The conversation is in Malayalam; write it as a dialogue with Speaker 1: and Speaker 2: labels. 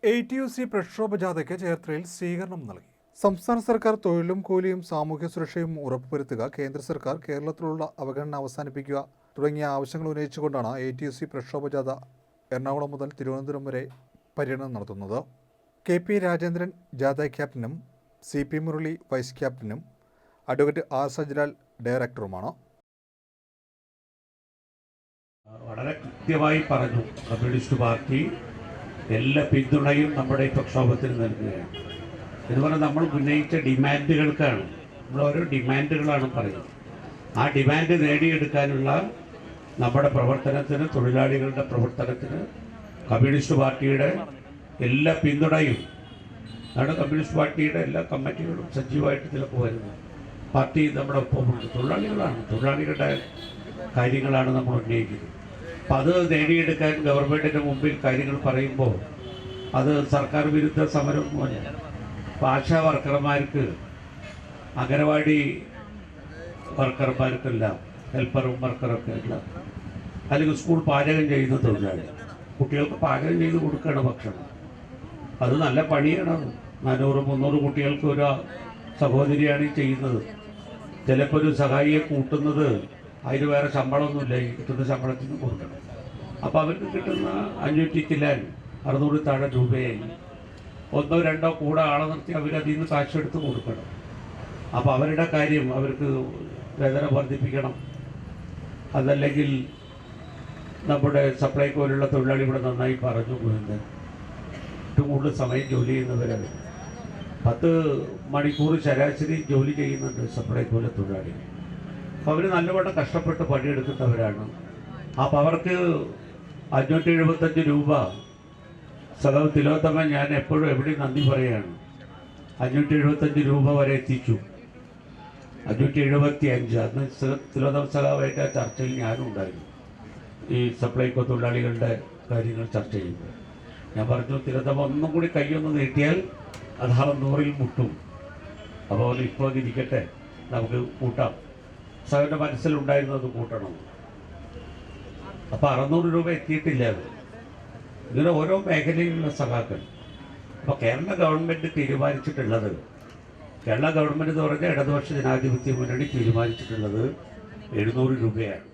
Speaker 1: ATUC പ്രക്ഷോഭ ജാഥയ്ക്ക് ചേർത്തലയിൽ സ്വീകരണം നൽകി. സംസ്ഥാന സർക്കാർ തൊഴിലും കൂലിയും സാമൂഹ്യ സുരക്ഷയും ഉറപ്പുവരുത്തുക, കേന്ദ്ര സർക്കാർ കേരളത്തിലുള്ള അവഗണന അവസാനിപ്പിക്കുക തുടങ്ങിയ ആവശ്യങ്ങൾ ഉന്നയിച്ചുകൊണ്ടാണ് ATUC പ്രക്ഷോഭ ജാഥ എറണാകുളം മുതൽ തിരുവനന്തപുരം വരെ പര്യടനം നടത്തുന്നത്. KP രാജേന്ദ്രൻ ജാഥ ക്യാപ്റ്റനും CP മുരളി വൈസ് ക്യാപ്റ്റനും അഡ്വക്കേറ്റ് R സജ്ലാൽ ഡയറക്ടറുമാണ്.
Speaker 2: വളരെ കൃത്യമായി പറഞ്ഞു, കമ്മ്യൂണിസ്റ്റ് പാർട്ടി എല്ലാ പിന്തുണയും നമ്മുടെ ഈ പ്രക്ഷോഭത്തിന് നൽകുകയാണ്. ഇതുപോലെ നമ്മൾ ഉന്നയിച്ച ഡിമാൻഡുകൾക്കാണ്, നമ്മൾ ഓരോ ഡിമാൻഡുകളാണ് പറയുന്നത്. ആ ഡിമാൻഡ് നേടിയെടുക്കാനുള്ള നമ്മുടെ പ്രവർത്തനത്തിന്, തൊഴിലാളികളുടെ പ്രവർത്തനത്തിന് കമ്മ്യൂണിസ്റ്റ് പാർട്ടിയുടെ എല്ലാ പിന്തുണയും, നമ്മുടെ കമ്മ്യൂണിസ്റ്റ് പാർട്ടിയുടെ എല്ലാ കമ്മിറ്റികളും സജീവമായിട്ട് ഇതിലൊക്കെ വരുന്നു. പാർട്ടി നമ്മുടെ ഒപ്പമുണ്ട്. തൊഴിലാളികളുടെ കാര്യങ്ങളാണ് നമ്മൾ ഉന്നയിക്കുന്നത്. അപ്പം അത് നേടിയെടുക്കാൻ ഗവൺമെൻറ്റിൻ്റെ മുമ്പിൽ കാര്യങ്ങൾ പറയുമ്പോൾ അത് സർക്കാർ വിരുദ്ധ സമരമൊന്നുമല്ല. അപ്പോൾ ആശാ വർക്കർമാർക്ക്, അംഗനവാടി വർക്കർമാർക്കെല്ലാം, ഹെൽപ്പറും വർക്കറൊക്കെ എല്ലാം, അല്ലെങ്കിൽ സ്കൂൾ പാചകം ചെയ്യുന്ന തൊഴിലാളി, കുട്ടികൾക്ക് പാചകം ചെയ്ത് കൊടുക്കുകയാണ് ഭക്ഷണം. അത് നല്ല പണിയാണ്. 400-300 കുട്ടികൾക്ക് ഒരു സഹോദരിയാണ് ഈ ചെയ്യുന്നത്. ചിലപ്പോൾ ഒരു സഹായിയെ കൂട്ടുന്നത് അതിന് വേറെ ശമ്പളമൊന്നുമില്ല, ഈ കിട്ടുന്ന ശമ്പളത്തിന് കൊടുക്കണം. അപ്പോൾ അവർക്ക് കിട്ടുന്ന 500 ചില്ലാൻ 600 താഴെ രൂപയായി. 1-2 കൂടെ ആളെ നിർത്തി അവരതിൽ നിന്ന് കാശെടുത്ത് കൊടുക്കണം. അപ്പോൾ അവരുടെ കാര്യം, അവർക്ക് വേതന വർദ്ധിപ്പിക്കണം. അതല്ലെങ്കിൽ നമ്മുടെ സപ്ലൈകോയിലുള്ള തൊഴിലാളി ഇവിടെ നന്നായി പറഞ്ഞു പോകുന്നത്, ഏറ്റവും കൂടുതൽ സമയം ജോലി ചെയ്യുന്നവരാണ്. 10 മണിക്കൂർ ശരാശരി ജോലി ചെയ്യുന്നുണ്ട് സപ്ലൈകോയിലെ തൊഴിലാളി. അപ്പോൾ അവർ നല്ലവണ്ണം കഷ്ടപ്പെട്ട് പണിയെടുക്കുന്നവരാണ്. അപ്പോൾ അവർക്ക് 575 രൂപ സദാവ് തിലോത്തമൻ, ഞാൻ എപ്പോഴും എവിടെയും നന്ദി പറയുകയാണ്, 575 രൂപ വരെ എത്തിച്ചു. 575. അന്ന് തിലോത്തമൻ സദാവായിട്ട് ആ ചർച്ചയിൽ ഞാനും ഉണ്ടായിരുന്നു. ഈ സപ്ലൈകോ തൊഴിലാളികളുടെ കാര്യങ്ങൾ ചർച്ച ചെയ്യുമ്പോൾ ഞാൻ പറഞ്ഞു, തിലോത്തമൻ ഒന്നും കൂടി കൈയൊന്ന് നീട്ടിയാൽ അത് 100-ൽ മുട്ടും. അപ്പോൾ ഇപ്പോൾ ഇരിക്കട്ടെ, നമുക്ക് കൂട്ടാം. സാറിൻ്റെ മനസ്സിലുണ്ടായിരുന്നത് കൂട്ടണം. അപ്പോൾ 600 രൂപ എത്തിയിട്ടില്ല. അത് ഇങ്ങനെ ഓരോ മേഖലയിലുള്ള സഖാക്കൾ. അപ്പോൾ കേരള ഗവൺമെൻറ് തീരുമാനിച്ചിട്ടുള്ളത്, കേരള ഗവൺമെൻറ് എന്ന് പറഞ്ഞാൽ ഇടതുപക്ഷ ജനാധിപത്യ മുന്നണി തീരുമാനിച്ചിട്ടുള്ളത് 700 രൂപയാണ്.